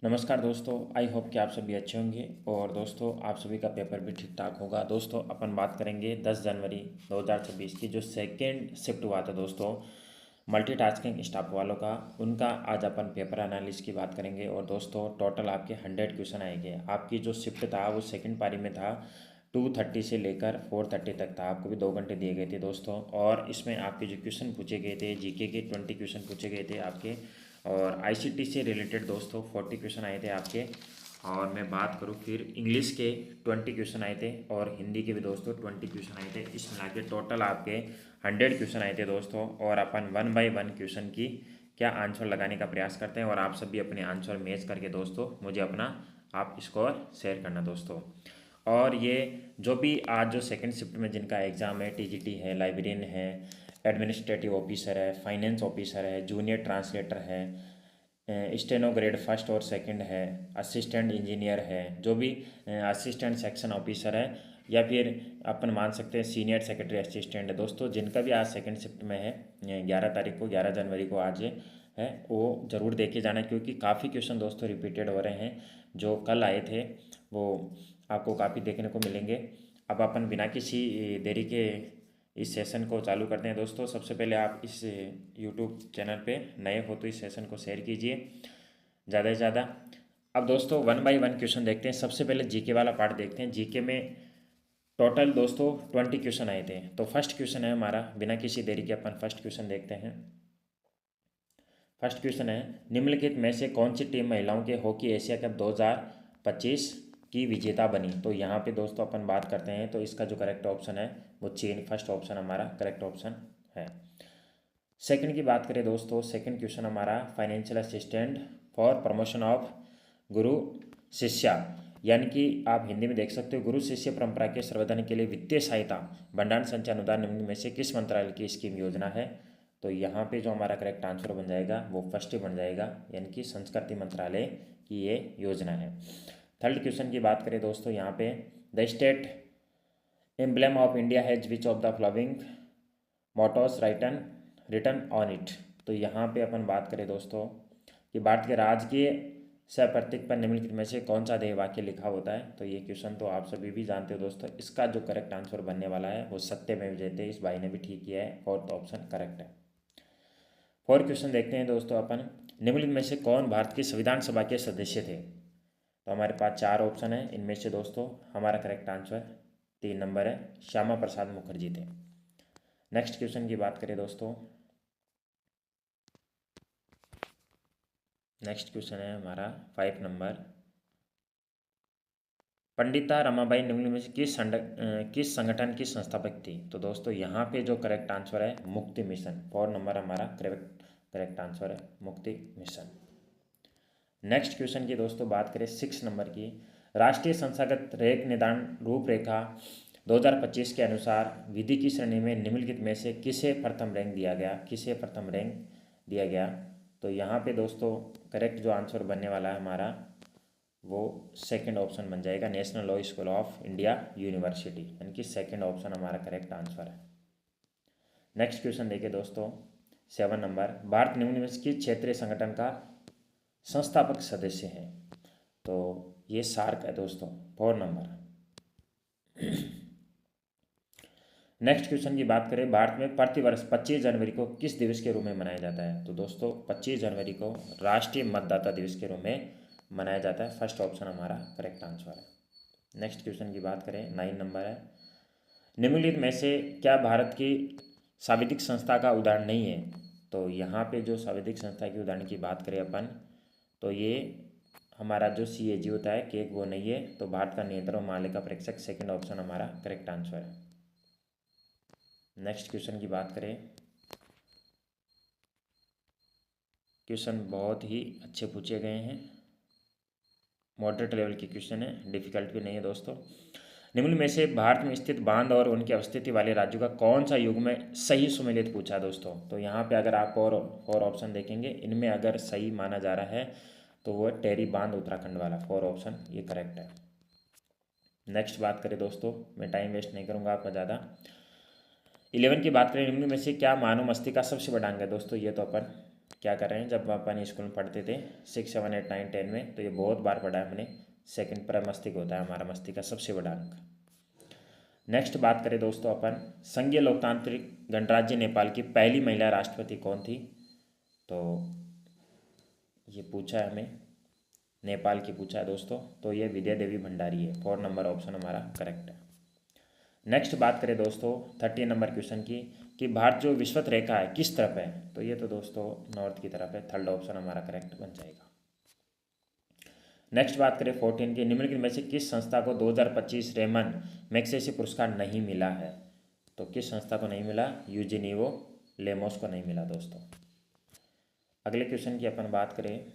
नमस्कार दोस्तों, I hope कि आप सभी अच्छे होंगे और दोस्तों आप सभी का पेपर भी ठीक ठाक होगा। दोस्तों अपन बात करेंगे 10 जनवरी 2026 की जो सेकेंड शिफ्ट हुआ था दोस्तों मल्टीटास्किंग स्टाफ वालों का, उनका आज अपन पेपर एनालिसिस की बात करेंगे। और दोस्तों टोटल आपके 100 क्वेश्चन आएंगे। आपकी जो शिफ्ट था वो सेकेंड पारी में था, 2:30 से लेकर 4:30 तक था। आपको भी 2 घंटे दिए गए थे दोस्तों। और इसमें आपके जो क्वेश्चन पूछे गए थे, जीके के 20 क्वेश्चन पूछे गए थे आपके, और आईसीटी से रिलेटेड दोस्तों 40 क्वेश्चन आए थे आपके। और मैं बात करूँ फिर इंग्लिश के 20 क्वेश्चन आए थे और हिंदी के भी दोस्तों 20 क्वेश्चन आए थे। इस मिला के टोटल आपके 100 क्वेश्चन आए थे दोस्तों। और अपन 1 बाय 1 क्वेश्चन की क्या आंसर लगाने का प्रयास करते हैं और आप सभी अपने आंसर मैच करके दोस्तों मुझे अपना आप स्कोर शेयर करना दोस्तों। और ये जो भी आज जो सेकंड शिफ्ट में जिनका एग्ज़ाम है, टीजीटी है, लाइब्रेरियन है, एडमिनिस्ट्रेटिव ऑफिसर है, फाइनेंस ऑफिसर है, जूनियर ट्रांसलेटर है, स्टेनो ग्रेड फर्स्ट और सेकंड है, असिस्टेंट इंजीनियर है, जो भी असिस्टेंट सेक्शन ऑफिसर है, या फिर अपन मान सकते हैं सीनियर सेक्रेटरी असिस्टेंट है दोस्तों, जिनका भी आज सेकंड शिफ्ट में है 11 तारीख को, 11 जनवरी को आज है, वो ज़रूर देखे जाना क्योंकि काफ़ी क्वेश्चन दोस्तों रिपीटेड हो रहे हैं। जो कल आए थे वो आपको काफ़ी देखने को मिलेंगे। अब अपन बिना किसी देरी के इस सेशन को चालू करते हैं दोस्तों। सबसे पहले आप इस यूट्यूब चैनल पे नए हो तो इस सेशन को शेयर कीजिए ज़्यादा से ज़्यादा। अब दोस्तों 1 बाय 1 क्वेश्चन देखते हैं। सबसे पहले जीके वाला पार्ट देखते हैं। जीके में टोटल दोस्तों 20 क्वेश्चन आए थे। तो फर्स्ट क्वेश्चन है हमारा, बिना किसी देरी के अपन फर्स्ट क्वेश्चन देखते हैं। फर्स्ट क्वेश्चन है, निम्नलिखित में से कौन सी टीम महिलाओं के हॉकी एशिया कप 2025 की विजेता बनी। तो यहाँ पे दोस्तों अपन बात करते हैं तो इसका जो करेक्ट ऑप्शन है वो चीन, फर्स्ट ऑप्शन हमारा करेक्ट ऑप्शन है। सेकंड की बात करें दोस्तों, सेकंड क्वेश्चन हमारा, financial assistant for promotion of गुरु शिष्या, यानी कि आप हिंदी में देख सकते हो, गुरु शिष्य परंपरा के संवर्धन के लिए वित्तीय सहायता भंडारण संचय अनुदान निम्न में से किस मंत्रालय की स्कीम योजना है। तो यहाँ पे जो हमारा करेक्ट आंसर बन जाएगा वो फर्स्ट ही बन जाएगा, यानी कि संस्कृति मंत्रालय की ये योजना है। थर्ड क्वेश्चन की बात करें दोस्तों, यहाँ पे the state emblem of India has which of the following mottos return on it. तो यहाँ पे अपन बात करें दोस्तों कि भारत के राजकीय प्रतीक पर निम्नलिखित में से कौन सा ध्येय वाक्य लिखा होता है। तो ये क्वेश्चन तो आप सभी भी जानते हो दोस्तों। इसका जो करेक्ट आंसर बनने वाला है वो सत्यमेव जयते। इस भाई ने भी ठीक किया है, फोर्थ ऑप्शन करेक्ट है। फोर्थ क्वेश्चन देखते हैं दोस्तों अपन, निम्नलिखित में से कौन भारत की संविधान सभा के सदस्य थे। तो हमारे पास 4 ऑप्शन है, इनमें से दोस्तों हमारा करेक्ट आंसर 3 नंबर है, श्यामा प्रसाद मुखर्जी थे। नेक्स्ट क्वेश्चन की बात करें दोस्तों, नेक्स्ट क्वेश्चन है हमारा 5 नंबर, पंडिता रमाबाई निम्न में से किस संगठन की संस्थापक थी। तो दोस्तों यहाँ पे जो करेक्ट आंसर है मुक्ति मिशन, 4 नंबर हमारा करेक्ट आंसर है मुक्ति मिशन। नेक्स्ट क्वेश्चन की दोस्तों बात करें 6 नंबर की, राष्ट्रीय संस्थागत रैंक निदान रूपरेखा 2025 के अनुसार विधि की श्रेणी में निम्नलिखित में से किसे प्रथम रैंक दिया गया, किसे प्रथम रैंक दिया गया। तो यहाँ पे दोस्तों करेक्ट जो आंसर बनने वाला है हमारा वो सेकंड ऑप्शन बन जाएगा, national law school of India university, यानी कि सेकंड ऑप्शन हमारा करेक्ट आंसर है। नेक्स्ट क्वेश्चन देखिए दोस्तों 7 नंबर, भारत निम्न में किस क्षेत्रीय संगठन का संस्थापक सदस्य है। तो ये सार्क है दोस्तों, 4 नंबर। नेक्स्ट क्वेश्चन की बात करें, भारत में प्रतिवर्ष 25 जनवरी को किस दिवस के रूप में मनाया जाता है। तो दोस्तों 25 जनवरी को राष्ट्रीय मतदाता दिवस के रूप में मनाया जाता है, फर्स्ट ऑप्शन हमारा करेक्ट आंसर है। नेक्स्ट क्वेश्चन की बात करें 9 नंबर है, निम्नलिखित में से क्या भारत की सांविधिक संस्था का उदाहरण नहीं है। तो यहाँ पे जो सांविधिक संस्था के उदाहरण की बात करें अपन, तो ये हमारा जो CAG होता है केक, वो नहीं है। तो भारत का नियंत्रण महालेखा परीक्षक, सेकंड ऑप्शन हमारा करेक्ट आंसर है। नेक्स्ट क्वेश्चन की बात करें, क्वेश्चन बहुत ही अच्छे पूछे गए हैं, मॉडरेट लेवल के क्वेश्चन है, डिफिकल्ट भी नहीं है दोस्तों। निम्न में से भारत में स्थित बांध और उनकी अवस्थिति वाले राज्यों का कौन सा युग में सही सुमेलित पूछा है दोस्तों। तो यहाँ पे अगर आप और ऑप्शन देखेंगे, इनमें अगर सही माना जा रहा है तो वो टेरी बांध उत्तराखंड वाला 4 ऑप्शन ये करेक्ट है। नेक्स्ट बात करें दोस्तों, मैं टाइम वेस्ट नहीं करूँगा आपका ज़्यादा। 11 की बात करें, निम्न में से क्या मानव मस्तिष्क का सबसे बड़ा अंग है। दोस्तों ये तो अपन क्या कर रहे हैं, जब अपन स्कूल में पढ़ते थे 6, 7, 8, 9, 10 में, तो ये बहुत बार पढ़ा है हमने। सेकंड प्रमस्तिष्क होता है हमारा मस्तिष्क का सबसे बड़ा अंग। नेक्स्ट बात करें दोस्तों अपन, संघीय लोकतांत्रिक गणराज्य नेपाल की पहली महिला राष्ट्रपति कौन थी? तो ये पूछा है हमें, नेपाल की पूछा है दोस्तों, तो ये विद्या देवी भंडारी है। 4 नंबर ऑप्शन हमारा करेक्ट है। नेक्स्ट बात करें दोस्तों 13 नंबर क्वेश्चन की, कि भारत जो विषुवत रेखा है किस तरफ है? तो ये तो दोस्तों नॉर्थ की तरफ है। 3rd ऑप्शन हमारा करेक्ट बन जाएगा। नेक्स्ट बात करें 14 की, निम्नलिखित में से किस संस्था को 2025 रेमन मैग्सेसे पुरस्कार नहीं मिला है? तो किस संस्था को नहीं मिला? यूजेनियो लेमोस को नहीं मिला दोस्तों। अगले क्वेश्चन की अपन बात करें,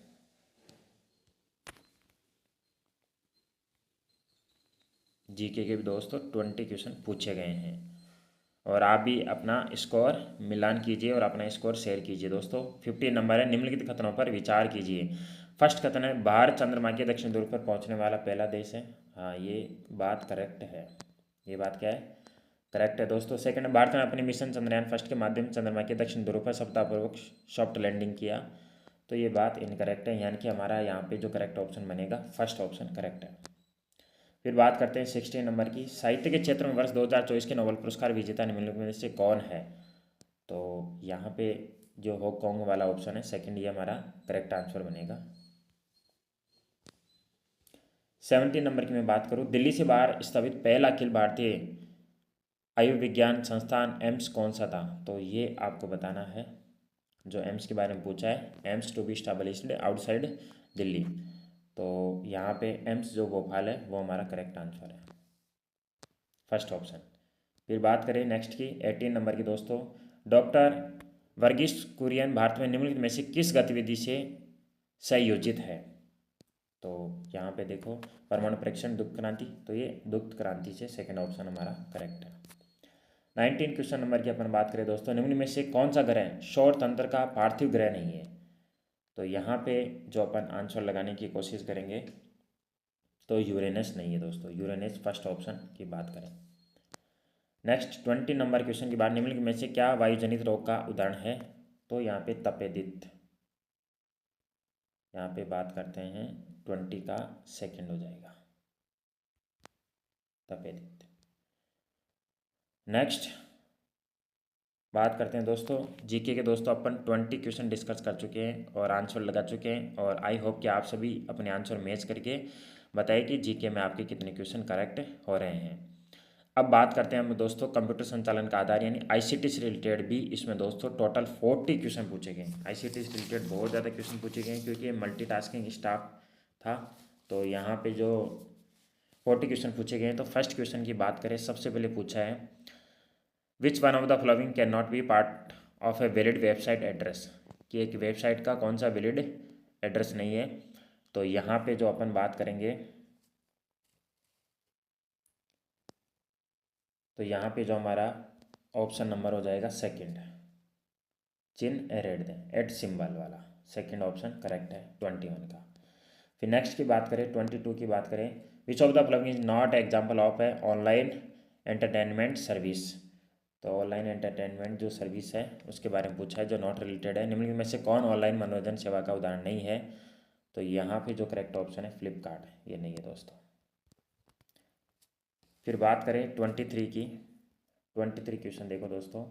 जीके के भी दोस्तों 20 क्वेश्चन पूछे गए हैं, और आप भी अपना स्कोर मिलान कीजिए और अपना स्कोर शेयर कीजिए दोस्तों। 15 नंबर है, निम्नलिखित कथनों पर विचार कीजिए। फर्स्ट कथन है, भारत चंद्रमा के दक्षिण ध्रुव पर पहुंचने वाला पहला देश है। हाँ, ये बात करेक्ट है। ये बात क्या है? करेक्ट है दोस्तों। सेकंड, भारत ने अपने मिशन चंद्रयान फर्स्ट के माध्यम से चंद्रमा के दक्षिण ध्रुव पर सफलतापूर्वक सॉफ्ट लैंडिंग किया। तो ये बात इनकरेक्ट है, यानी कि हमारा यहाँ पे जो करेक्ट ऑप्शन बनेगा फर्स्ट ऑप्शन करेक्ट है। फिर बात करते हैं 16 नंबर की, साहित्य के क्षेत्र में वर्ष 2024 के नोबेल पुरस्कार विजेता निम्नलिखित में से कौन है? तो यहाँ पे जो होंगकोंग वाला ऑप्शन है सेकंड, ये हमारा करेक्ट आंसर बनेगा। 17 नंबर की मैं बात करूँ, दिल्ली से बाहर स्थापित पहला अखिल भारतीय आयुर्विज्ञान संस्थान एम्स कौन सा था? तो ये आपको बताना है। जो एम्स के बारे में पूछा है, AIIMS to be established outside Delhi, तो यहाँ पे एम्स जो भोपाल है वो हमारा करेक्ट आंसर है, फर्स्ट ऑप्शन। फिर बात करें नेक्स्ट की 18 नंबर की दोस्तों, डॉक्टर वर्गीस कुरियन भारत में निम्नलिखित में से किस गतिविधि से संयोजित है? तो यहाँ पे देखो, परमाणु परीक्षण, दुग्ध क्रांति, तो ये दुग्ध क्रांति से सेकंड ऑप्शन हमारा करेक्ट है। 19 क्वेश्चन नंबर की अपन बात करें दोस्तों, निम्न में से कौन सा ग्रह सौर तंत्र का पार्थिव ग्रह नहीं है? तो यहाँ पे जो अपन आंसर लगाने की कोशिश करेंगे तो यूरेनस नहीं है दोस्तों, यूरेनस फर्स्ट ऑप्शन की बात करें। नेक्स्ट 20 नंबर क्वेश्चन की बात, निम्नलिखित में से क्या वायुजनित रोग का उदाहरण है? तो यहाँ पे तपेदिक, यहाँ पे बात करते हैं 20 का सेकंड हो जाएगा तपेदिक। नेक्स्ट बात करते हैं दोस्तों जीके के दोस्तों, अपन 20 क्वेश्चन डिस्कस कर चुके हैं और आंसर लगा चुके हैं, और आई होप कि आप सभी अपने आंसर मैच करके बताइए कि जीके में आपके कितने क्वेश्चन करेक्ट हो रहे हैं। अब बात करते हैं हम दोस्तों कंप्यूटर संचालन का आधार यानी आईसीटी से रिलेटेड भी। इसमें दोस्तों टोटल 40 क्वेश्चन पूछे गए। आईसीटी से रिलेटेड बहुत ज़्यादा क्वेश्चन पूछे गए क्योंकि मल्टीटास्किंग स्टाफ था, तो यहाँ पे जो 40 क्वेश्चन पूछे गए हैं। तो फर्स्ट क्वेश्चन की बात करें, सबसे पहले पूछा है, विच one of the following cannot B part of a valid website address, कि एक वेबसाइट का कौन सा वैलिड एड्रेस नहीं है? तो यहाँ पे जो अपन बात करेंगे, तो यहाँ पे जो हमारा ऑप्शन नंबर हो जाएगा सेकंड, चिन्ह रेड दें एट सिंबल वाला, सेकंड ऑप्शन करेक्ट है 21 का। फिर नेक्स्ट की बात करें 22 की बात करें, which of the following is not example of A online entertainment service. तो ऑनलाइन एंटरटेनमेंट जो सर्विस है उसके बारे में पूछा है जो नॉट रिलेटेड है, निम्नलिखित में से कौन ऑनलाइन मनोरंजन सेवा का उदाहरण नहीं है? तो यहाँ पे जो करेक्ट ऑप्शन है फ्लिपकार्ट, ये नहीं है दोस्तों। फिर बात करें 23 की, 23 क्वेश्चन देखो दोस्तों,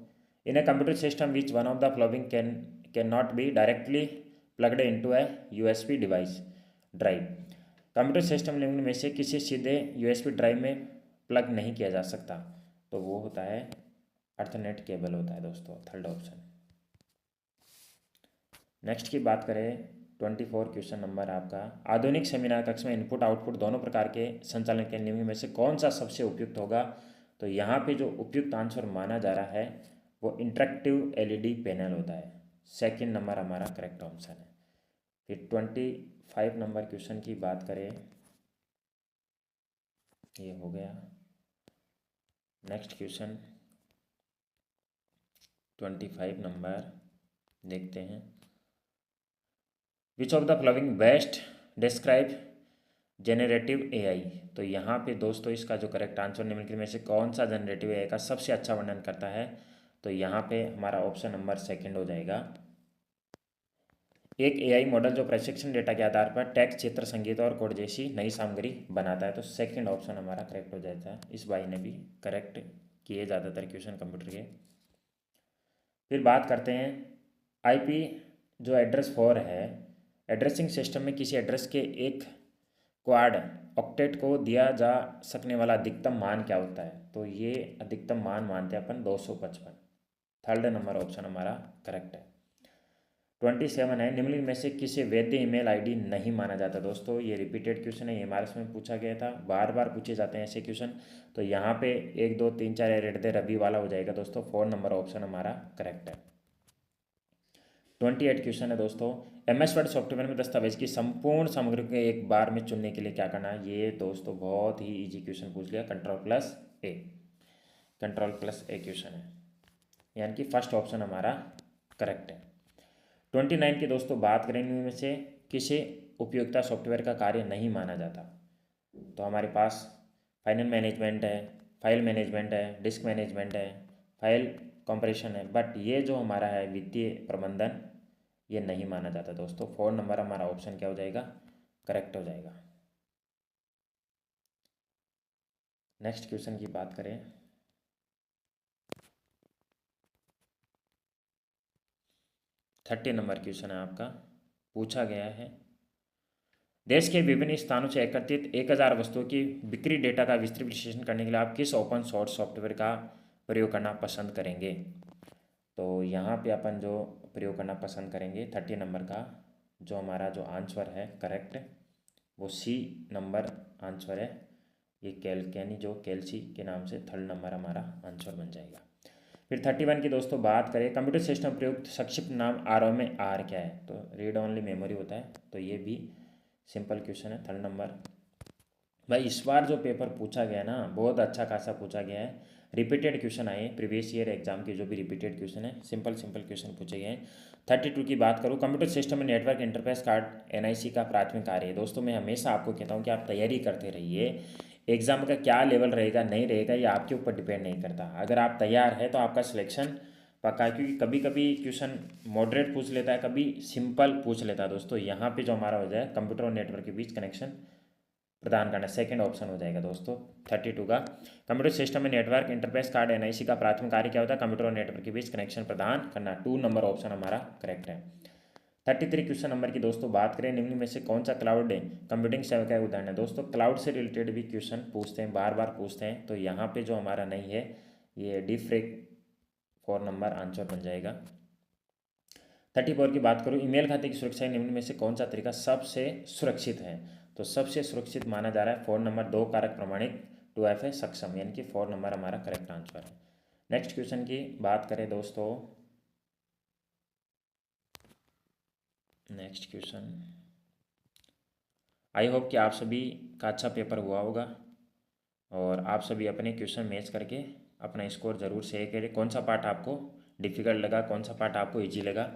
in a computer system which one of the following cannot be directly plugged into a USB device drive. Computer system निम्न में से किसी सीधे यूएसबी ड्राइव में प्लग नहीं किया जा सकता? तो वो होता है अर्थनेट केबल होता है दोस्तों, थर्ड ऑप्शन। नेक्स्ट की बात करें 24 क्वेश्चन नंबर आपका, आधुनिक सेमिनार कक्ष में इनपुट आउटपुट दोनों प्रकार के संचालन के नियम में से कौन सा सबसे उपयुक्त होगा? तो यहाँ पे जो उपयुक्त आंसर माना जा रहा है वो इंटरेक्टिव एलईडी पैनल होता है, सेकंड नंबर हमारा करेक्ट ऑप्शन है। फिर 25 नंबर क्वेश्चन की बात करें, ये हो गया। नेक्स्ट क्वेश्चन 25 नंबर देखते हैं, which of the following best describe generative AI. तो यहाँ पे दोस्तों इसका जो करेक्ट आंसर निम्नलिखित में से कौन सा जेनरेटिव एआई का सबसे अच्छा वर्णन करता है? तो यहाँ पे हमारा ऑप्शन नंबर सेकंड हो जाएगा, एक एआई मॉडल जो प्रशिक्षण डेटा के आधार पर टेक्स्ट, चित्र, संगीत और कोड जैसी नई सामग्री बनाता है। तो सेकंड ऑप्शन हमारा करेक्ट हो जाता है। इस भाई ने भी करेक्ट किए ज़्यादातर क्वेश्चन कंप्यूटर के। फिर बात करते हैं आईपी जो एड्रेस 4 है, एड्रेसिंग सिस्टम में किसी एड्रेस के एक क्वाड ऑक्टेट को दिया जा सकने वाला अधिकतम मान क्या होता है? तो ये अधिकतम मान मानते हैं अपन 255। थर्ड नंबर ऑप्शन हमारा करेक्ट है। 27 है, निम्नलिखित में से किसी वैध ईमेल आईडी नहीं माना जाता। दोस्तों ये रिपीटेड क्वेश्चन है, ये हमारे में पूछा गया था, बार बार पूछे जाते हैं ऐसे क्वेश्चन। तो यहाँ पे 1 2 3 4 रेट दे रवि वाला हो जाएगा दोस्तों। 4 नंबर ऑप्शन हमारा करेक्ट है। 28 क्वेश्चन है दोस्तों, MS वर्ड सॉफ्टवेयर में दस्तावेज की संपूर्ण सामग्री को एक बार में चुनने के लिए क्या करना है? ये दोस्तों बहुत ही इजी क्वेश्चन पूछ लिया, Ctrl+A। Ctrl+A क्वेश्चन है, यानी कि फर्स्ट ऑप्शन हमारा करेक्ट है। 29 की दोस्तों बात करें इनमें से किसी उपयोगिता सॉफ्टवेयर का कार्य नहीं माना जाता। तो हमारे पास फाइनल मैनेजमेंट है, फाइल मैनेजमेंट है, डिस्क मैनेजमेंट है, फाइल कंप्रेशन है, बट ये जो हमारा है वित्तीय प्रबंधन, ये नहीं माना जाता दोस्तों। 4 नंबर हमारा ऑप्शन क्या हो जाएगा? करेक्ट हो जाएगा। नेक्स्ट क्वेश्चन की बात करें, 30 नंबर क्वेश्चन है आपका, पूछा गया है देश के विभिन्न स्थानों से एकत्रित 1000 वस्तुओं की बिक्री डेटा का विस्तृत विश्लेषण करने के लिए आप किस ओपन सोर्स सॉफ्टवेयर का प्रयोग करना पसंद करेंगे? तो यहाँ पे अपन जो प्रयोग करना पसंद करेंगे 30 नंबर का जो हमारा जो आंसर है करेक्ट, वो सी नंबर आंसर है। ये कैलकेनी जो कैल्सी के नाम से थर्ड नंबर हमारा आंसर बन जाएगा। फिर 31 की दोस्तों बात करें, कंप्यूटर सिस्टम प्रयुक्त संक्षिप्त नाम आरओ में आर क्या है? तो रीड ओनली मेमोरी होता है। तो ये भी सिंपल क्वेश्चन है, थर्ड नंबर। भाई इस बार जो पेपर पूछा गया ना बहुत अच्छा खासा पूछा गया है, रिपीटेड क्वेश्चन आए प्रीवियस ईयर एग्जाम के, जो भी रिपीटेड क्वेश्चन है सिंपल क्वेश्चन पूछे गए हैं। 32 की बात करूँ, कंप्यूटर सिस्टम में नेटवर्क इंटरफेस कार्ड NIC का प्राथमिक कार्य है। दोस्तों मैं हमेशा आपको कहता हूँ कि आप तैयारी करते रहिए, एग्जाम का क्या लेवल रहेगा नहीं रहेगा ये आपके ऊपर डिपेंड नहीं करता। अगर आप तैयार है तो आपका सिलेक्शन पक्का है, क्योंकि कभी कभी क्वेश्चन मॉडरेट पूछ लेता है, कभी सिंपल पूछ लेता है। दोस्तों यहाँ पे जो हमारा हो जाए कंप्यूटर और नेटवर्क के बीच कनेक्शन प्रदान करना, सेकंड ऑप्शन हो जाएगा दोस्तों 32 का। कंप्यूटर सिस्टम में नेटवर्क इंटरफेस कार्ड NIC का प्राथमिक कार्य क्या होता है? कंप्यूटर और नेटवर्क के बीच कनेक्शन प्रदान करना। 2 नंबर ऑप्शन हमारा करेक्ट है। 33 क्वेश्चन नंबर की दोस्तों बात करें, निम्न में से कौन सा क्लाउड कंप्यूटिंग सेवा का उदाहरण है? दोस्तों क्लाउड से रिलेटेड भी क्वेश्चन पूछते हैं, बार बार पूछते हैं। तो यहाँ पे जो हमारा नहीं है ये डीफ्रेक 4 नंबर आंसर बन जाएगा। 34 की बात करूँ, ईमेल खाते की सुरक्षा निम्न में से कौन सा तरीका सबसे सुरक्षित है? तो सबसे सुरक्षित माना जा रहा है 4 नंबर 2 कारक प्रमाणित 2F है सक्षम, यानी कि 4 नंबर हमारा करेक्ट आंसर है। नेक्स्ट क्वेश्चन की बात करें दोस्तों, नेक्स्ट क्वेश्चन, आई होप कि आप सभी का अच्छा पेपर हुआ होगा और आप सभी अपने क्वेश्चन मैच करके अपना स्कोर जरूर शेयर करें। कौन सा पार्ट आपको डिफिकल्ट लगा, कौन सा पार्ट आपको इजी लगा।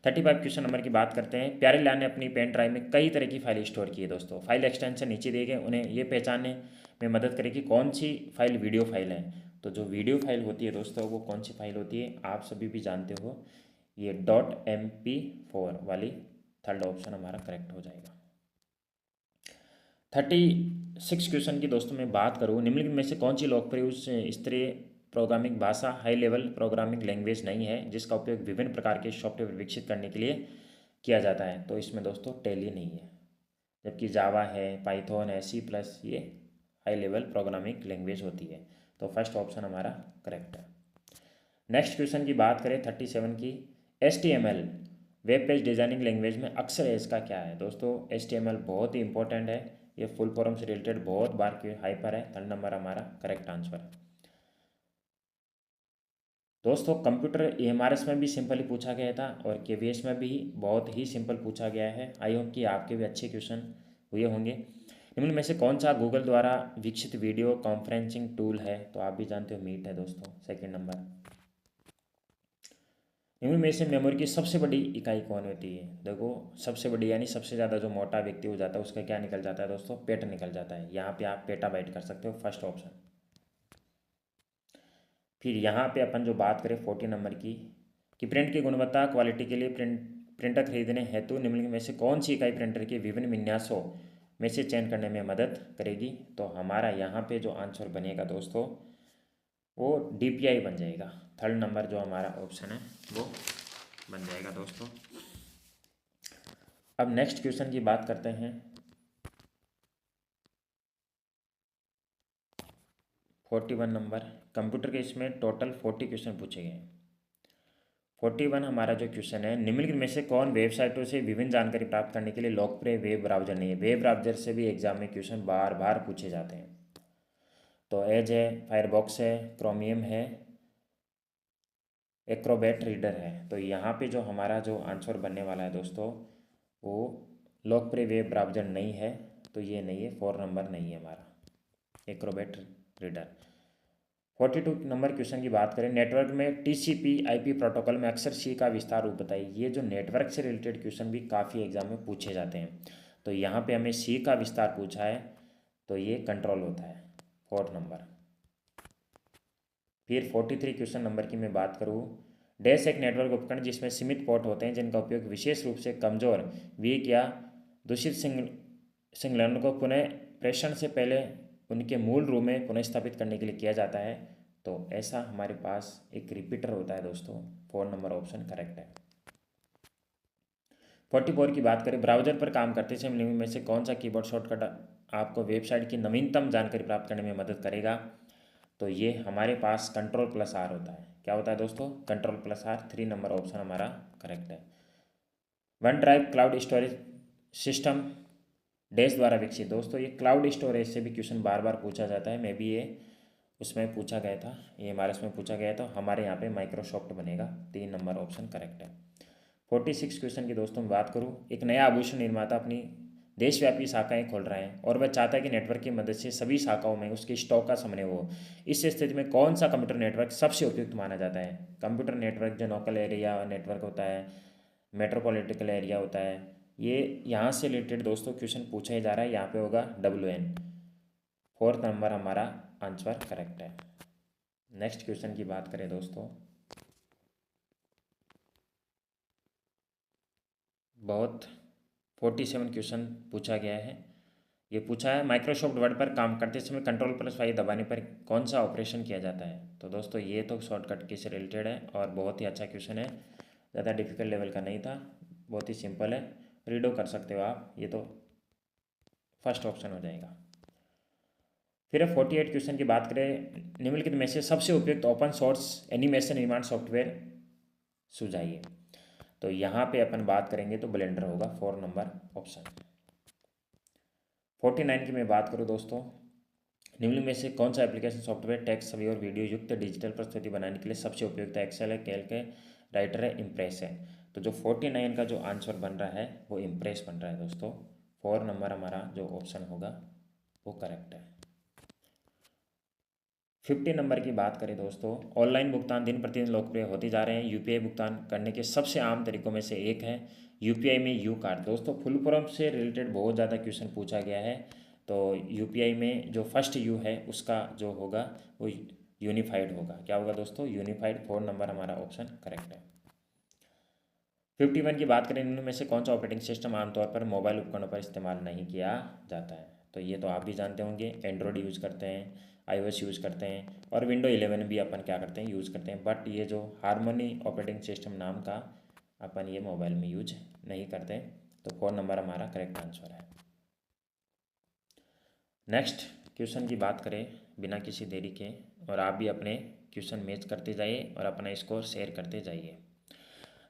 35 क्वेश्चन नंबर की बात करते हैं, प्यारे लाल ने अपनी पेन ड्राइव में कई तरह की फाइल स्टोर की है। दोस्तों फाइल एक्सटेंशन नीचे दिए गए, उन्हें ये पहचानने में मदद करेगी कौन सी फाइल वीडियो फाइल है। तो जो वीडियो फाइल होती है दोस्तों वो कौन सी फाइल होती है आप सभी भी जानते हो, ये .mp4 वाली। थर्ड ऑप्शन हमारा करेक्ट हो जाएगा। 36 क्वेश्चन की दोस्तों मैं बात करूँ, निम्नलिखित में से कौन सी लोकप्रिय स्तरीय प्रोग्रामिंग भाषा हाई लेवल प्रोग्रामिंग लैंग्वेज नहीं है जिसका उपयोग विभिन्न प्रकार के सॉफ्टवेयर विकसित करने के लिए किया जाता है? तो इसमें दोस्तों टैली नहीं है, जबकि जावा है, पाइथन है, C+, ये हाई लेवल प्रोग्रामिंग लैंग्वेज होती है। तो फर्स्ट ऑप्शन हमारा करेक्ट है। नेक्स्ट क्वेश्चन की बात करें 37 की, HTML web page designing language में अक्सर एज का क्या है? दोस्तों HTML बहुत ही इंपॉर्टेंट है, ये फुल फॉर्म से रिलेटेड बहुत बार हाइपर है। थर्ड नंबर हमारा करेक्ट आंसर है। दोस्तों कंप्यूटर AMRS में भी सिंपल ही पूछा गया था और KVS में भी बहुत ही सिंपल पूछा गया है। आई होप कि आपके भी अच्छे क्वेश्चन हुए होंगे। निम्न में से कौन सा गूगल द्वारा विकसित वीडियो कॉन्फ्रेंसिंग टूल है? तो आप भी जानते हो मीट है दोस्तों, सेकंड नंबर। निम्न में से मेमोरी की सबसे बड़ी इकाई कौन होती है? देखो सबसे बड़ी यानी सबसे ज़्यादा जो मोटा व्यक्ति हो जाता है उसका क्या निकल जाता है दोस्तों? पेट निकल जाता है। यहाँ पे आप पेटाबाइट कर सकते हो, फर्स्ट ऑप्शन। फिर यहाँ पे अपन जो बात करें 40 नंबर की, कि प्रिंट की गुणवत्ता क्वालिटी के लिए प्रिंट प्रिंटर खरीदने हेतु निम्नलिखित में से कौन सी इकाई प्रिंटर के विभिन्न विन्यासों में से चयन करने में मदद करेगी? तो हमारा यहाँ पे जो आंसर बनेगा दोस्तों वो DPI बन जाएगा। थर्ड नंबर जो हमारा ऑप्शन है वो बन जाएगा दोस्तों। अब नेक्स्ट क्वेश्चन की बात करते हैं। 41 नंबर कंप्यूटर के इसमें टोटल 40 क्वेश्चन पूछे गए हैं। 41 हमारा जो क्वेश्चन है, निम्नलिखित में से कौन वेबसाइटों से विभिन्न जानकारी प्राप्त करने के लिए लोकप्रिय वेब ब्राउजर नहीं है? वेब ब्राउजर से भी एग्जाम में क्वेश्चन बार बार पूछे जाते हैं। तो एज है, फायरबॉक्स है, क्रोमियम है, एक्रोबैट रीडर है। तो यहाँ पे जो हमारा जो आंसर बनने वाला है दोस्तों वो लोकप्रिय वेब ब्राउजर नहीं है, तो ये नहीं है, 4 नंबर नहीं है हमारा एक्रोबैट रीडर। 42 नंबर क्वेश्चन की बात करें, नेटवर्क में TCP/IP प्रोटोकॉल में अक्सर सी का विस्तार रूप बताइए। ये जो नेटवर्क से रिलेटेड क्वेश्चन भी काफ़ी एग्जाम में पूछे जाते हैं। तो यहाँ पे हमें सी का विस्तार पूछा है, तो ये कंट्रोल होता है 4 नंबर। फिर 43 क्वेश्चन नंबर की मैं बात करूँ, डैश एक नेटवर्क उपकरण जिसमें सीमित पोर्ट होते हैं जिनका उपयोग विशेष रूप से कमजोर, वीक या दूषित संलग्न को पुनः प्रेषण से पहले उनके मूल रूप में पुनः स्थापित करने के लिए किया जाता है। तो ऐसा हमारे पास एक रिपीटर होता है दोस्तों। 4 नंबर ऑप्शन करेक्ट है। 44 की बात करें, ब्राउजर पर काम करते समय निम्न में से कौन सा कीबोर्ड शॉर्टकट आपको वेबसाइट की नवीनतम जानकारी प्राप्त करने में मदद करेगा? तो ये हमारे पास Ctrl+R होता है। क्या होता है दोस्तों? Ctrl+R। 3 नंबर ऑप्शन हमारा करेक्ट है। One drive cloud storage system dash द्वारा विकसित। दोस्तों ये क्लाउड स्टोरेज से भी क्वेश्चन बार बार पूछा जाता है। मे बी ये उसमें पूछा गया था, ये हमारे इसमें पूछा गया था, हमारे यहाँ पे माइक्रोसॉफ्ट बनेगा। 3 नंबर ऑप्शन करेक्ट है। 46 क्वेश्चन की दोस्तों मैं बात करूँ, एक नया आभूषण निर्माता अपनी देशव्यापी शाखाएं खोल रहे हैं और वह चाहता है कि नेटवर्क की मदद से सभी शाखाओं में उसके स्टॉक का समन्वय हो। इस स्थिति में कौन सा कंप्यूटर नेटवर्क सबसे उपयुक्त माना जाता है? कंप्यूटर नेटवर्क जो लोकल एरिया नेटवर्क होता है, मेट्रोपॉलिटिकल एरिया होता है, ये यहाँ से रिलेटेड दोस्तों क्वेश्चन पूछा ही जा रहा है। यहाँ पे होगा WN। 4th नंबर हमारा आंसर करेक्ट है। नेक्स्ट क्वेश्चन की बात करें दोस्तों, बहुत 47 क्वेश्चन पूछा गया है। ये पूछा है माइक्रोसॉफ्ट वर्ड पर काम करते समय Ctrl+5 दबाने पर कौन सा ऑपरेशन किया जाता है? तो दोस्तों ये तो शॉर्टकट की से रिलेटेड है और बहुत ही अच्छा क्वेश्चन है, ज़्यादा डिफिकल्ट लेवल का नहीं था, बहुत ही सिंपल है, रीडो कर सकते हो आप। ये तो फर्स्ट ऑप्शन हो जाएगा। फिर 48 क्वेश्चन की बात करें, निम्नलिखित में से सबसे उपयुक्त ओपन सोर्स एनिमेशन निर्माण सॉफ्टवेयर सुझाइए। तो यहाँ पे अपन बात करेंगे तो ब्लेंडर होगा 4 नंबर ऑप्शन। 49 की मैं बात करूँ दोस्तों, निम्न में से कौन सा एप्लीकेशन सॉफ्टवेयर टेक्स्ट छवि और वीडियो युक्त डिजिटल प्रस्तुति बनाने के लिए सबसे उपयुक्त है? एक्सेल है, कैल्क है, राइटर है, इम्प्रेस है। तो जो 49 का जो आंसर बन रहा है वो इम्प्रेस बन रहा है दोस्तों। 4 नंबर हमारा जो ऑप्शन होगा वो करेक्ट है। 50 नंबर की बात करें दोस्तों, ऑनलाइन भुगतान दिन प्रतिदिन लोकप्रिय होते जा रहे हैं। UPI भुगतान करने के सबसे आम तरीकों में से एक है UPI में यू कार्ड। दोस्तों फुल फॉर्म से रिलेटेड बहुत ज़्यादा क्वेश्चन पूछा गया है। तो UPI में जो फर्स्ट यू है उसका जो होगा वो यूनिफाइड होगा। क्या होगा दोस्तों? यूनिफाइड। 4 नंबर हमारा ऑप्शन करेक्ट है। 51 की बात करें, इनमें से कौन सा ऑपरेटिंग सिस्टम आमतौर पर मोबाइल उपकरणों पर इस्तेमाल नहीं किया जाता है? तो ये तो आप भी जानते होंगे, एंड्रॉयड यूज़ करते हैं, iOS यूज़ करते हैं और विंडो 11 भी अपन क्या करते हैं, यूज़ करते हैं। बट ये जो हारमोनी ऑपरेटिंग सिस्टम नाम का अपन ये मोबाइल में यूज नहीं करते। तो 4 नंबर हमारा करेक्ट आंसर है। नेक्स्ट क्वेश्चन की बात करें बिना किसी देरी के, और आप भी अपने क्वेश्चन मैच करते जाइए और अपना स्कोर शेयर करते जाइए।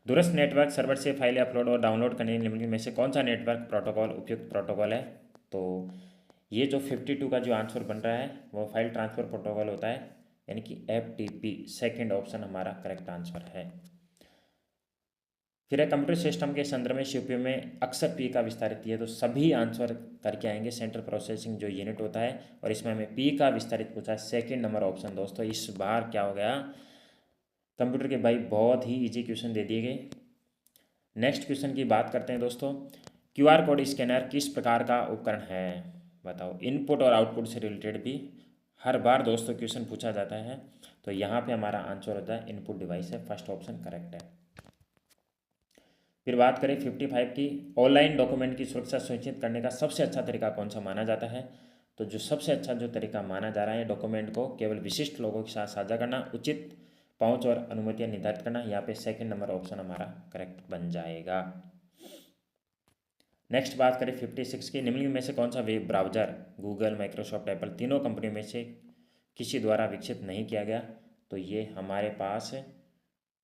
दूरस्थ नेटवर्क सर्वर से फाइलें अपलोड और डाउनलोड करने में से कौन सा नेटवर्क प्रोटोकॉल उपयुक्त प्रोटोकॉल है? तो ये जो 52 का जो आंसर बन रहा है वो फाइल ट्रांसफ़र प्रोटोकॉल होता है, यानी कि FTP। सेकंड ऑप्शन हमारा करेक्ट आंसर है। फिर कंप्यूटर सिस्टम के संदर्भ में CPU में अक्सर P का विस्तारित है। तो सभी आंसर करके आएंगे, सेंट्रल प्रोसेसिंग जो यूनिट होता है, और इसमें हमें P का विस्तारित पूछा है। सेकंड नंबर ऑप्शन दोस्तों। इस बार क्या हो गया, कंप्यूटर के भाई बहुत ही इजी क्वेश्चन दे दिए गए। नेक्स्ट क्वेश्चन की बात करते हैं दोस्तों, QR कोड स्कैनर किस प्रकार का उपकरण है? बताओ। इनपुट और आउटपुट से रिलेटेड भी हर बार दोस्तों क्वेश्चन पूछा जाता है। तो यहाँ पे हमारा आंसर होता है इनपुट डिवाइस है। फर्स्ट ऑप्शन करेक्ट है। फिर बात करें 55 की, ऑनलाइन डॉक्यूमेंट की सुरक्षा सुनिश्चित करने का सबसे अच्छा तरीका कौन सा माना जाता है। तो जो सबसे अच्छा जो तरीका माना जा रहा है, डॉक्यूमेंट को केवल विशिष्ट लोगों के साथ साझा करना, उचित पहुंच और अनुमतियां निर्धारित करना। यहाँ पे सेकंड नंबर ऑप्शन हमारा करेक्ट बन जाएगा। नेक्स्ट बात करें 56 की, निम्नलिखित में से कौन सा web browser Google, Microsoft, Apple तीनों कंपनियों में से किसी द्वारा विकसित नहीं किया गया। तो ये हमारे पास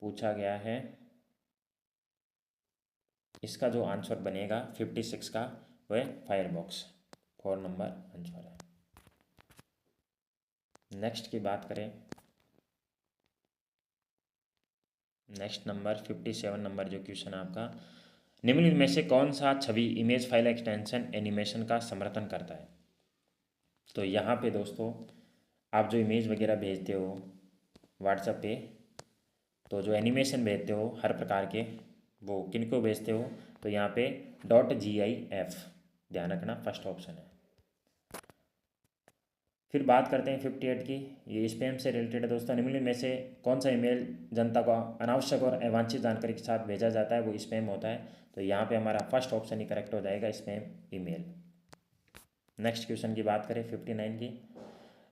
पूछा गया है, इसका जो आंसर बनेगा 56 का वह फायरबॉक्स 4 नंबर आंसर है। नेक्स्ट की बात करें, नेक्स्ट नंबर 57 नंबर जो क्वेश्चन है आपका, निम्नलिखित में से कौन सा छवि इमेज फाइल एक्सटेंशन एनिमेशन का समर्थन करता है। तो यहाँ पे दोस्तों आप जो इमेज वगैरह भेजते हो व्हाट्सएप पे, तो जो एनिमेशन भेजते हो हर प्रकार के, वो किन को भेजते हो। तो यहाँ पे .gif ध्यान रखना फर्स्ट ऑप्शन है। फिर बात करते हैं 58 की, ये स्पैम से रिलेटेड है दोस्तों। निम्नलिखित में से कौन सा ईमेल जनता को अनावश्यक और अवांछित जानकारी के साथ भेजा जाता है, वो स्पैम होता है। तो यहाँ पे हमारा फर्स्ट ऑप्शन ही करेक्ट हो जाएगा, स्पैम ईमेल। नेक्स्ट क्वेश्चन की बात करें 59 की,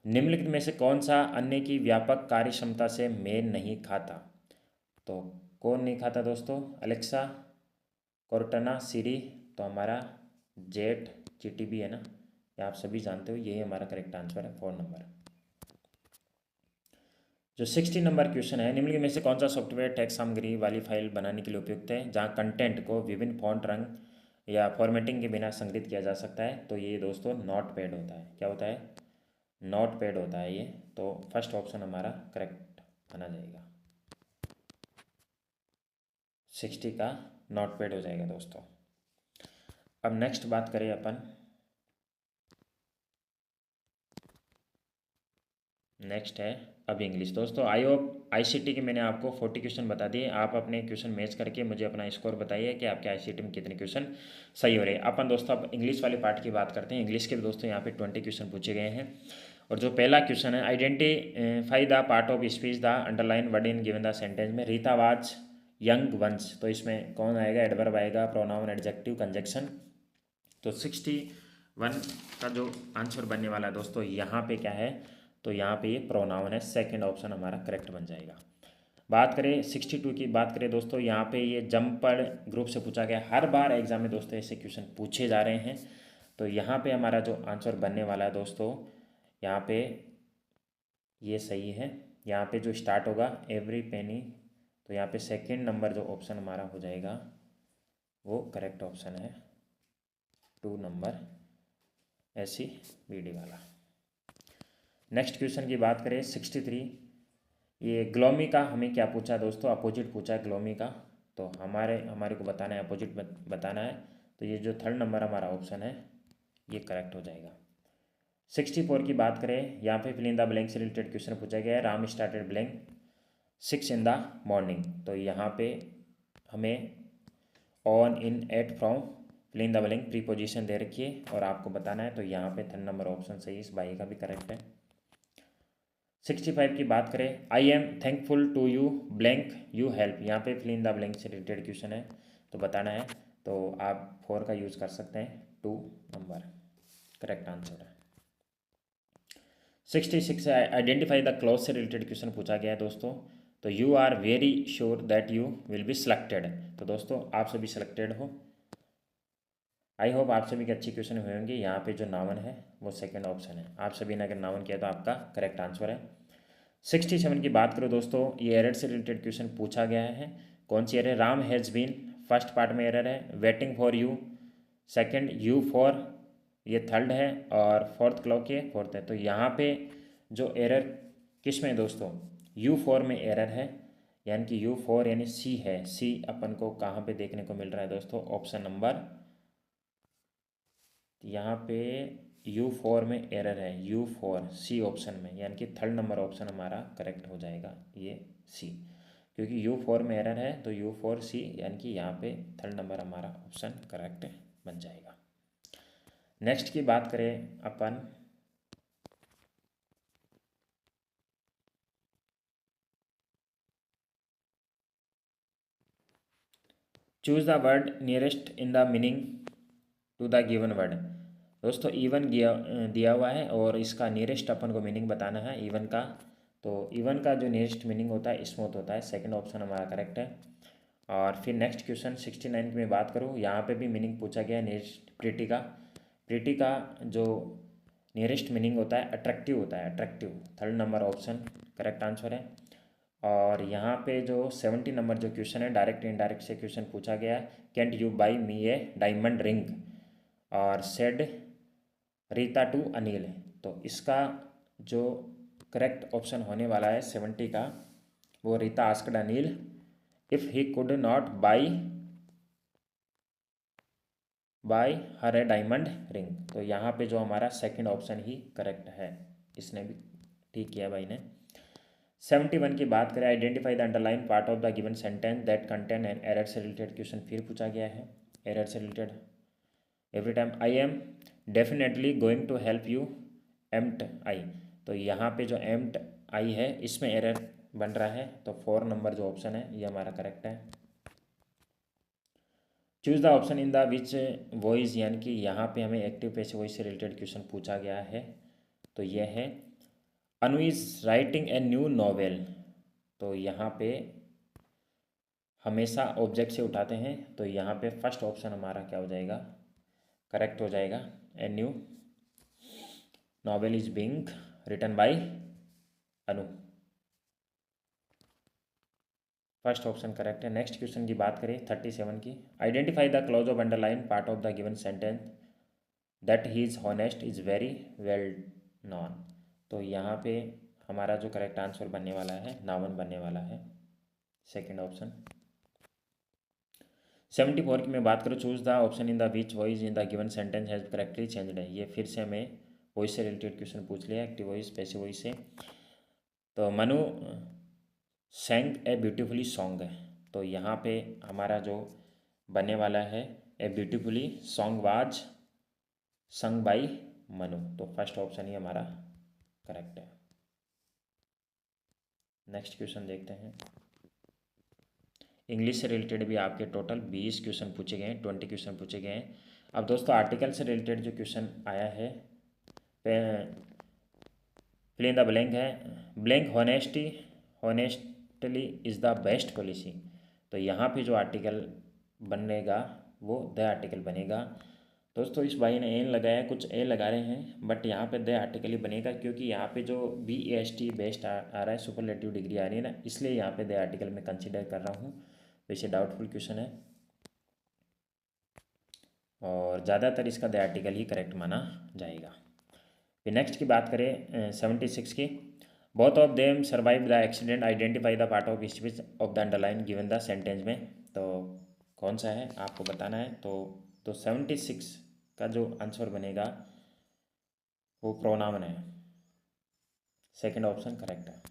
निम्नलिखित में से कौन सा अन्य की व्यापक कार्यक्षमता से मेल नहीं खाता। तो कौन नहीं खाता दोस्तों, अलेक्सा, कोर्टाना, सीरी। तो हमारा जेट जीटीबी है ना, ये आप सभी जानते हो, यही हमारा करेक्ट आंसर है 4 नंबर। जो 60 नंबर क्वेश्चन है, निम्नलिखित में से कौन सा सॉफ्टवेयर टेक्स्ट सामग्री वाली फाइल बनाने के लिए उपयुक्त है, जहाँ कंटेंट को विभिन्न फॉन्ट, रंग या फॉर्मेटिंग के बिना संग्रहित किया जा सकता है। तो ये दोस्तों नोटपैड होता है। क्या होता है, नोटपैड होता है ये। तो फर्स्ट ऑप्शन हमारा करेक्ट माना जाएगा, 60 का नोटपैड हो जाएगा दोस्तों। अब नेक्स्ट बात करें अपन, नेक्स्ट है अब इंग्लिश दोस्तों। आई होप आईसीटी के मैंने आपको 40 क्वेश्चन बता दिए। आप अपने क्वेश्चन मैच करके मुझे अपना स्कोर बताइए कि आपके आईसीटी में कितने क्वेश्चन सही हो रहे हैं। अपन दोस्तों अब इंग्लिश वाले पार्ट की बात करते हैं। इंग्लिश के भी दोस्तों यहाँ पे 20 क्वेश्चन पूछे गए हैं। और जो पहला क्वेश्चन है, identify the part of speech the underline word in given the sentence में रीता वाज यंग वंस। तो इसमें कौन आएगा, एडवर्ब आएगा, प्रोनाउन, एडजेक्टिव, कंजक्शन। तो 61 का जो आंसर बनने वाला है दोस्तों, यहाँ पे क्या है, तो यहाँ पे ये प्रोनाउन है, सेकंड ऑप्शन हमारा करेक्ट बन जाएगा। बात करें 62 की, बात करें दोस्तों, यहाँ पे ये जंपर ग्रुप से पूछा गया। हर बार एग्जाम में दोस्तों ऐसे क्वेश्चन पूछे जा रहे हैं। तो यहाँ पे हमारा जो आंसर बनने वाला है दोस्तों, यहाँ पे ये सही है। यहाँ पे जो स्टार्ट होगा एवरी पेनी, तो यहाँ पे सेकेंड नंबर जो ऑप्शन हमारा हो जाएगा वो करेक्ट ऑप्शन है 2 नंबर ऐसी बीडी वाला। नेक्स्ट क्वेश्चन की बात करें 63, ये ग्लोमी का हमें क्या पूछा दोस्तों, अपोजिट पूछा है ग्लोमी का। तो हमारे को बताना है, अपोजिट बताना है। तो ये जो थर्ड नंबर हमारा ऑप्शन है ये करेक्ट हो जाएगा। 64 की बात करें, यहाँ पे फिल इन द ब्लैंक से रिलेटेड क्वेश्चन पूछा गया है। Ram started blank 6 in the morning. तो यहाँ पे हमें on, in, at, from, fill in the blank preposition दे रखी है और आपको बताना है। तो यहाँ पे थर्ड नंबर ऑप्शन सही, इस बाई का भी करेक्ट है। 65 की बात करें, I am thankful to you blank you help. यहाँ पे फिल इन द ब्लैंक से रिलेटेड क्वेश्चन है, तो बताना है। तो आप 4 का यूज़ कर सकते हैं, 2 नंबर करेक्ट आंसर है। 66 आइडेंटिफाई द क्लॉज से रिलेटेड क्वेश्चन पूछा गया है दोस्तों। तो you are very sure that you will be selected. तो दोस्तों आप सभी सिलेक्टेड हो, आई होप आप सभी के अच्छे क्वेश्चन हुए होंगे। यहाँ पे जो नावन है वो सेकंड ऑप्शन है, आप सभी ने अगर नावन किया तो आपका करेक्ट आंसर है। 67 की बात करो दोस्तों, ये एरर से रिलेटेड क्वेश्चन पूछा गया है। कौन सी error, Ram has been first part में एरर है, waiting for you second, you for ये थर्ड है और फोर्थ क्लॉक ये फोर्थ है। तो यहाँ पे जो एरर किस में दोस्तों, यू फॉर में एरर है, यानी कि यू फॉर यानी सी है। सी अपन को कहाँ पे देखने को मिल रहा है दोस्तों, ऑप्शन नंबर, यहाँ पे U4 में एरर है, U4 सी ऑप्शन में, यानी कि थर्ड नंबर ऑप्शन हमारा करेक्ट हो जाएगा ये सी। क्योंकि U4 में एरर है तो U4 सी, यानी कि यहाँ पे थर्ड नंबर हमारा ऑप्शन करेक्ट बन जाएगा। नेक्स्ट की बात करें अपन, choose the word nearest in the meaning to the given word. दोस्तों इवन दिया हुआ है और इसका नियरेस्ट अपन को मीनिंग बताना है इवन का। तो इवन का जो नियरेस्ट मीनिंग होता है स्मूथ होता है। सेकंड ऑप्शन हमारा करेक्ट है। और फिर नेक्स्ट क्वेश्चन 69 की मैं बात करूँ, यहाँ पे भी मीनिंग पूछा गया है नियरेस्ट प्रिटी का। प्रिटी का जो नियरेस्ट मीनिंग होता है अट्रैक्टिव होता है, attractive. Third number option correct answer है। और यहाँ पे जो 70 नंबर जो क्वेश्चन है डायरेक्ट इनडायरेक्ट से क्वेश्चन पूछा गया है, cantt you by me A diamond ring और सेड रीता टू अनिल। तो इसका जो करेक्ट ऑप्शन होने वाला है 70 का, वो Rita asked Anil if he could not by her A diamond ring. तो यहाँ पे जो हमारा सेकंड ऑप्शन ही करेक्ट है। इसने भी ठीक किया भाई ने। 71 की बात करें, identify the underline part of the given sentence that contain an error से रिलेटेड क्वेश्चन फिर पूछा गया है। एरर से related every time I am definitely going to help you एम्प्ट आई। तो यहाँ पे जो एम्प्ट आई है इसमें एरर बन रहा है, तो 4 नंबर जो ऑप्शन है ये हमारा करेक्ट है। Choose the option in the which voice, यानी कि यहाँ पे हमें एक्टिव पैसिव वॉइस से रिलेटेड क्वेश्चन पूछा गया है। तो ये है Anu is writing a new novel. तो यहाँ पे हमेशा ऑब्जेक्ट से उठाते हैं, तो यहाँ पे फर्स्ट ऑप्शन हमारा क्या हो जाएगा, करेक्ट हो जाएगा। A new novel is being written by Anu, first option correct है। नेक्स्ट क्वेश्चन की बात करें 37 की, identify the clause of underline part of the given sentence that he is honest is very well known. तो यहाँ पे हमारा जो करेक्ट आंसर बनने वाला है नावन बनने वाला है, सेकंड ऑप्शन। 74 की मैं बात करूँ, choose the option in the which voice in the given sentence has correctly changed है। ये फिर से हमें वॉइस से रिलेटेड क्वेश्चन पूछ लिया, एक्टिव वॉइस पैसिव वॉइस से। तो Manu sang a beautifully song है। तो यहाँ पे हमारा जो बनने वाला है a beautifully song was sung by Manu. तो फर्स्ट ऑप्शन ही हमारा करेक्ट है। नेक्स्ट क्वेश्चन देखते हैं। इंग्लिश से रिलेटेड भी आपके टोटल 20 क्वेश्चन पूछे गए हैं, 20 क्वेश्चन पूछे गए हैं। अब दोस्तों आर्टिकल से रिलेटेड जो क्वेश्चन आया है, फिल इन द ब्लैंक है, blank honestly is the best policy. तो यहाँ पे जो आर्टिकल बनेगा वो द आर्टिकल बनेगा। दोस्तों इस भाई ने एन लगाया, कुछ ए लगा रहे हैं, बट यहाँ पे द आर्टिकल ही बनेगा, क्योंकि यहाँ पे जो BEST बेस्ट आ रहा है, सुपरलेटिव डिग्री आ रही है ना, इसलिए यहाँ पे द आर्टिकल में कंसिडर कर रहा हूँ। वैसे डाउटफुल क्वेश्चन है और ज़्यादातर इसका द आर्टिकल ही करेक्ट माना जाएगा। फिर नेक्स्ट की बात करें 76 की, both of them survive the accident, identify the part of speech of the underline given the sentence में। तो कौन सा है आपको बताना है। तो 76 का जो आंसर बनेगा वो प्रोनाउन है, सेकंड ऑप्शन करेक्ट है।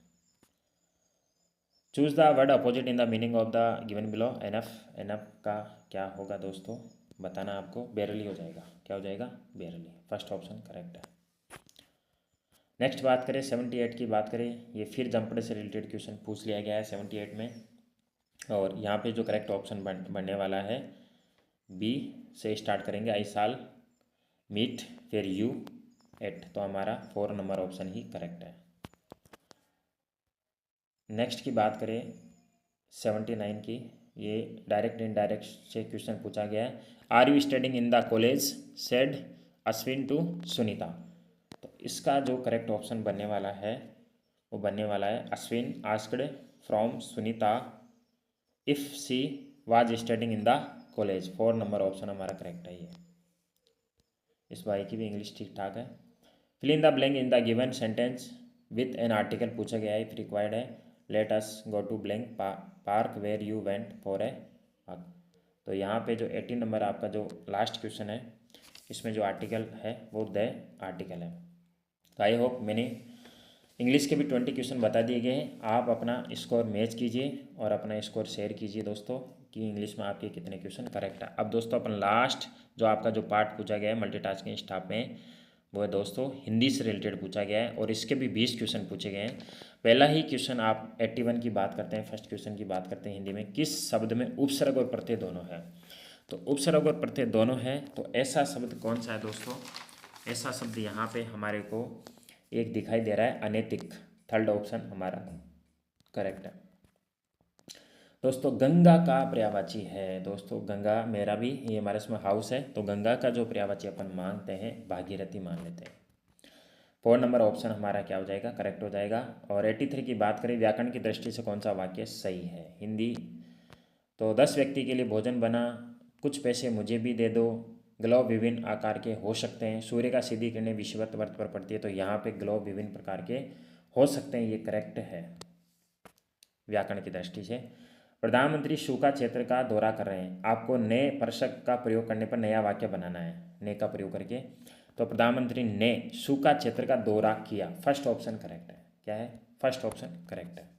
Choose the word opposite in the meaning of the given below. Enough, enough का क्या होगा दोस्तों बताना आपको, बेरली हो जाएगा। क्या हो जाएगा, बेरली, फर्स्ट ऑप्शन करेक्ट है। नेक्स्ट बात करें 78 की बात करें, ये फिर जंपड़ से रिलेटेड क्वेश्चन पूछ लिया गया है 78 में, और यहाँ पे जो करेक्ट ऑप्शन बनने वाला है बी से स्टार्ट करेंगे, आई साल मीट फिर यू एट। तो हमारा 4 नंबर ऑप्शन ही करेक्ट है। नेक्स्ट की बात करें 79 की, ये डायरेक्ट इनडायरेक्ट से क्वेश्चन पूछा गया है, are you studying in the college said Ashwin to Sunita. तो इसका जो करेक्ट ऑप्शन बनने वाला है वो बनने वाला है, Ashwin asked from Sunita if she was studying in the college. 4 number option हमारा करेक्ट है। ये इस भाई की भी इंग्लिश ठीक ठाक है। Fill in the blank in the given sentence with an article पूछा गया है, इफ रिक्वायर्ड है, let us go to blank park where you went for a walk. तो यहाँ पे जो 18 नंबर आपका जो लास्ट क्वेश्चन है, इसमें जो आर्टिकल है वो द आर्टिकल है। तो आई होप मैंने इंग्लिश के भी 20 क्वेश्चन बता दिए गए हैं। आप अपना स्कोर मैच कीजिए और अपना स्कोर शेयर कीजिए दोस्तों कि इंग्लिश में आपके कितने क्वेश्चन करेक्ट है। अब दोस्तों अपन लास्ट जो आपका जो पार्ट पूछा गया है मल्टीटास्किंग स्टाफ में, वो है दोस्तों हिंदी से रिलेटेड पूछा गया है और इसके भी 20 क्वेश्चन पूछे गए हैं। पहला ही क्वेश्चन आप 81 की बात करते हैं, फर्स्ट क्वेश्चन की बात करते हैं हिंदी में, किस शब्द में उपसर्ग और प्रत्यय दोनों है। तो उपसर्ग और प्रत्यय दोनों है, तो ऐसा शब्द कौन सा है दोस्तों। ऐसा शब्द यहाँ पे हमारे को एक दिखाई दे रहा है, अनैतिक। थर्ड ऑप्शन हमारा करेक्ट है दोस्तों। गंगा का पर्यायवाची है दोस्तों, गंगा मेरा भी ये हमारे इसमें हाउस है, तो गंगा का जो पर्यायवाची अपन मांगते हैं भागीरथी मान लेते हैं। 4 नंबर ऑप्शन हमारा क्या हो जाएगा, करेक्ट हो जाएगा। और 83 की बात करें, व्याकरण की दृष्टि से कौन सा वाक्य सही है। हिंदी, तो 10 व्यक्ति के लिए भोजन बना, कुछ पैसे मुझे भी दे दो, ग्लोब विभिन्न आकार के हो सकते हैं, सूर्य का सीधी किरणें विषुवत वर्त पर पड़ती है, तो यहाँ पे ग्लोब विभिन्न प्रकार के हो सकते हैं, ये करेक्ट है व्याकरण की दृष्टि से। प्रधानमंत्री सूखा क्षेत्र का दौरा कर रहे हैं, आपको नए प्रसंग का प्रयोग करने पर नया वाक्य बनाना है, ने का प्रयोग करके। तो प्रधानमंत्री ने सूखा क्षेत्र का दौरा किया, फर्स्ट ऑप्शन करेक्ट है। क्या है, फर्स्ट ऑप्शन करेक्ट है।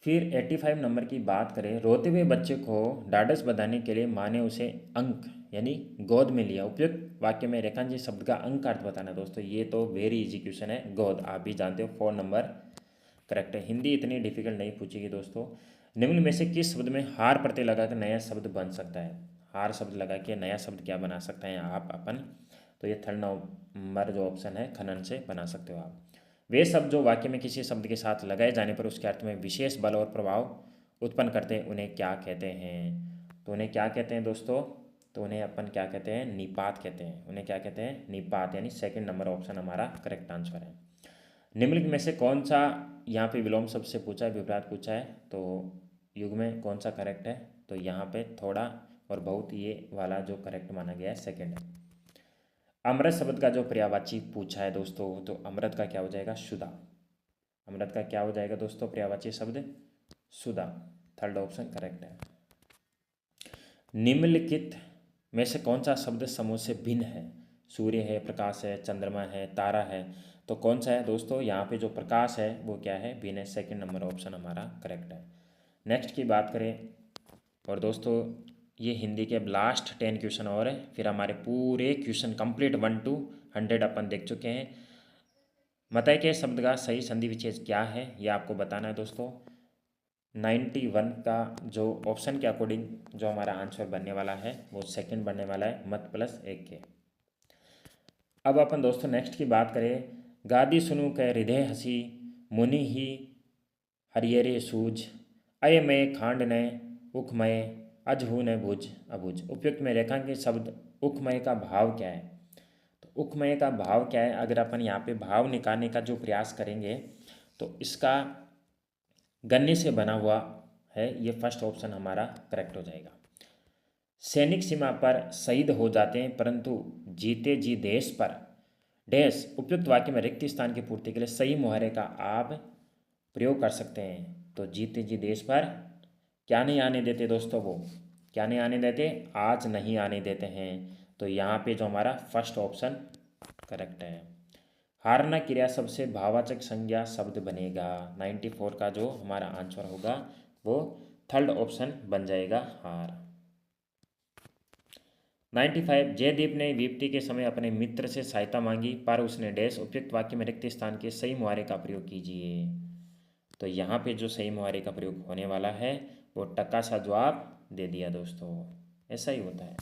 फिर 85 नंबर की बात करें, रोते हुए बच्चे को ढाढ़स बंधाने के लिए माँ ने उसे अंक यानी गोद में लिया, उपयुक्त वाक्य में रेखांकित शब्द का अंक का अर्थ बताना। दोस्तों ये तो वेरी इजी क्वेश्चन है, गोद आप भी जानते हो, 4 नंबर करेक्ट है। हिंदी इतनी डिफिकल्ट नहीं पूछेगी दोस्तों। निम्न में से किस शब्द में हार प्रत्यय लगाकर नया शब्द बन सकता है। हार शब्द लगा के नया शब्द क्या बना सकते हैं आप अपन, तो ये 3 नंबर जो ऑप्शन है खनन से बना सकते हो आप। वे शब्द जो वाक्य में किसी शब्द के साथ लगाए जाने पर उसके अर्थ में विशेष बल और प्रभाव उत्पन्न करते हैं, उन्हें क्या कहते हैं। तो उन्हें क्या कहते हैं दोस्तों, तो उन्हें अपन क्या कहते हैं, निपात कहते हैं। उन्हें क्या कहते हैं, निपात, यानी 2 नंबर ऑप्शन हमारा करेक्ट आंसर है। निम्नलिखित में से कौन सा, यहाँ पे विलोम शब्द से पूछा है, विपरीत पूछा है, तो युग में कौन सा करेक्ट है। तो यहाँ पे थोड़ा और बहुत, ये वाला जो करेक्ट माना गया है सेकंड है। अमृत शब्द का जो पर्यायवाची पूछा है दोस्तों, तो अमृत का क्या हो जाएगा, सुधा। अमृत का क्या हो जाएगा दोस्तों पर्यायवाची शब्द, सुधा। थर्ड ऑप्शन करेक्ट है। निम्नलिखित में से कौन सा शब्द समूह से भिन्न है। सूर्य है, प्रकाश है, चंद्रमा है, तारा है, तो कौन सा है दोस्तों, यहाँ पे जो प्रकाश है वो क्या है, भिन्न है। 2 नंबर ऑप्शन हमारा करेक्ट है। नेक्स्ट की बात करें, और दोस्तों ये हिंदी के लास्ट 10 क्वेश्चन और है, फिर हमारे पूरे क्वेश्चन कंप्लीट 1 to 100 अपन देख चुके हैं। मतय के शब्द का सही संधि विच्छेद क्या है, ये आपको बताना है दोस्तों। 91 का जो ऑप्शन के अकॉर्डिंग जो हमारा आंसर बनने वाला है वो सेकंड बनने वाला है, मत प्लस 1 के। अब अपन दोस्तों नेक्स्ट की बात करें, गादी सुनु कह हृदय हसी, मुनि ही हरियरे सूझ, अयमय खांड न उखमय, अजहू न भुज अभुज। उपयुक्त में रेखांकित शब्द उखमय का भाव क्या है। तो उखमय का भाव क्या है, अगर अपन यहाँ पे भाव निकालने का जो प्रयास करेंगे तो इसका गन्ने से बना हुआ है, ये फर्स्ट ऑप्शन हमारा करेक्ट हो जाएगा। सैनिक सीमा पर शहीद हो जाते हैं परंतु जीते जी देश पर डैश। उपयुक्त वाक्य में रिक्त स्थान की पूर्ति के लिए सही मुहावरे का आप प्रयोग कर सकते हैं। तो जीते जी देश पर क्या नहीं आने देते दोस्तों, वो क्या नहीं आने देते, आज नहीं आने देते हैं। तो यहाँ पे जो हमारा फर्स्ट ऑप्शन करेक्ट है। हारना क्रिया शब्द से भाववाचक संज्ञा शब्द बनेगा। 94 का जो हमारा आंसर होगा वो थर्ड ऑप्शन बन जाएगा, हार। 95 जयदीप ने विपत्ति के समय अपने मित्र से सहायता मांगी पर उसने डैश। उपयुक्त वाक्य में रिक्त स्थान के सही मुहावरे का प्रयोग कीजिए। तो यहाँ पे जो सही मुहावरे का प्रयोग होने वाला है वो टक्का सा जवाब दे दिया दोस्तों, ऐसा ही होता है।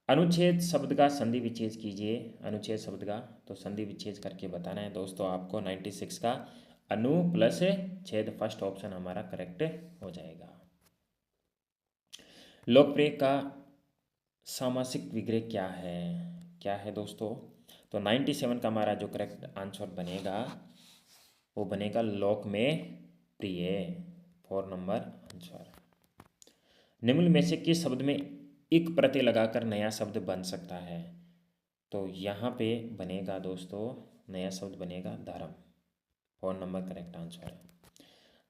अनुच्छेद शब्द का संधि विच्छेद कीजिए। अनुच्छेद शब्द का तो संधि विच्छेद करके बताना है दोस्तों आपको। 96 का अनु प्लस छेद, फर्स्ट ऑप्शन हमारा करेक्ट हो जाएगा। लोकप्रिय का सामासिक विग्रह क्या है दोस्तों, तो 97 का हमारा जो करेक्ट आंसर बनेगा वो बनेगा लोक में प्रिय, 4 नंबर आंसर। निम्न में से किस शब्द में इक प्रत्यय लगाकर नया शब्द बन सकता है। तो यहाँ पे बनेगा दोस्तों, नया शब्द बनेगा धर्म, 4 नंबर करेक्ट आंसर है।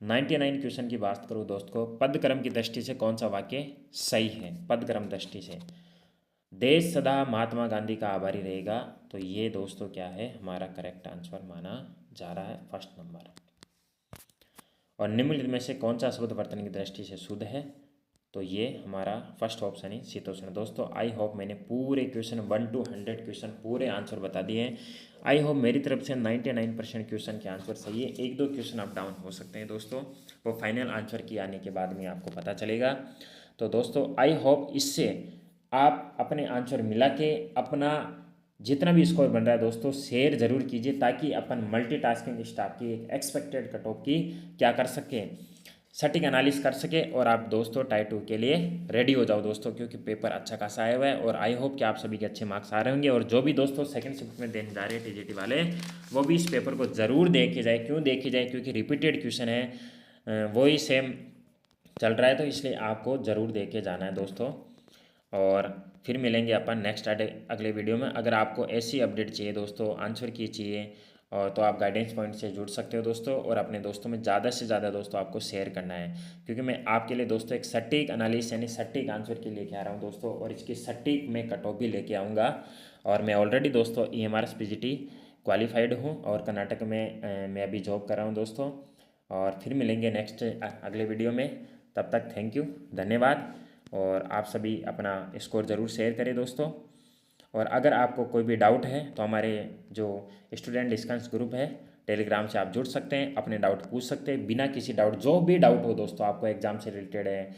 99 क्वेश्चन की बात करूँ दोस्तों, पदक्रम की दृष्टि से कौन सा वाक्य सही है। पदक्रम दृष्टि से देश सदा महात्मा गांधी का आभारी रहेगा, तो ये दोस्तों क्या है, हमारा करेक्ट आंसर माना जा रहा है, फर्स्ट नंबर। और निम्नलिखित में से कौन सा शब्द वर्तन की दृष्टि से शुद्ध है। तो ये हमारा फर्स्ट ऑप्शन है शीतोष्ण। दोस्तों आई होप मैंने पूरे क्वेश्चन 1 to 100 क्वेश्चन पूरे आंसर बता दिए हैं। आई होप मेरी तरफ से 99% क्वेश्चन के आंसर सही है। 1-2 क्वेश्चन अप डाउन हो सकते हैं दोस्तों, वो फाइनल आंसर की आने के बाद में आपको पता चलेगा। तो दोस्तों आई होप इससे आप अपने आंसर मिला के अपना जितना भी स्कोर बन रहा है दोस्तों शेयर ज़रूर कीजिए, ताकि अपन मल्टीटास्किंग स्टाफ की एक एक्सपेक्टेड कट ऑफ की क्या कर सकें, सटीक एनालिस कर सके और आप दोस्तों टाइप 2 के लिए रेडी हो जाओ दोस्तों, क्योंकि पेपर अच्छा खासा आया हुआ है। और आई होप कि आप सभी के अच्छे मार्क्स आ रहे होंगे। और जो भी दोस्तों सेकंड शिफ्ट में देने जा रहे हैं टीजीटी वाले, वो भी इस पेपर को ज़रूर देखे जाए। क्यों देखे जाए? क्योंकि रिपीटेड क्वेश्चन है, वही सेम चल रहा है, तो इसलिए आपको ज़रूर देखे जाना है दोस्तों। और फिर मिलेंगे अपन नेक्स्ट अगले वीडियो में। अगर आपको ऐसी अपडेट चाहिए दोस्तों, आंसर की चाहिए, और तो आप गाइडेंस पॉइंट से जुड़ सकते हो दोस्तों। और अपने दोस्तों में ज़्यादा से ज़्यादा दोस्तों आपको शेयर करना है, क्योंकि मैं आपके लिए दोस्तों एक सटीक एनालिसिस यानी सटीक आंसर की लेके आ रहा हूँ दोस्तों। और इसकी सटीक मैं कट ऑफ भी लेके आऊँगा। और मैं ऑलरेडी दोस्तों EMRS PGT क्वालिफाइड हूँ और कर्नाटक में मैं अभी जॉब कर रहा हूँ दोस्तों। और फिर मिलेंगे नेक्स्ट अगले वीडियो में। तब तक थैंक यू, धन्यवाद। और आप सभी अपना स्कोर ज़रूर शेयर करें दोस्तों। और अगर आपको कोई भी डाउट है तो हमारे जो स्टूडेंट डिस्कस ग्रुप है टेलीग्राम से आप जुड़ सकते हैं, अपने डाउट पूछ सकते हैं बिना किसी डाउट। जो भी डाउट हो दोस्तों, आपको एग्ज़ाम से रिलेटेड है,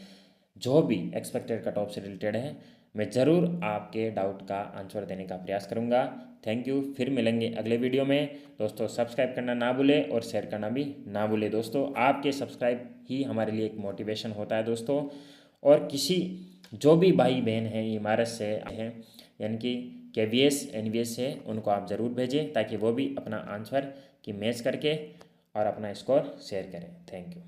जो भी एक्सपेक्टेड कट ऑफ से रिलेटेड है, मैं ज़रूर आपके डाउट का आंसर देने का प्रयास करूँगा। थैंक यू, फिर मिलेंगे अगले वीडियो में दोस्तों। सब्सक्राइब करना ना भूलें और शेयर करना भी ना भूलें दोस्तों। आपके सब्सक्राइब ही हमारे लिए एक मोटिवेशन होता है दोस्तों। और किसी जो भी भाई बहन हैं EMRS से हैं, यानी कि KVS NVS से, उनको आप ज़रूर भेजें, ताकि वो भी अपना आंसर की मैच करके और अपना स्कोर शेयर करें। Thank you.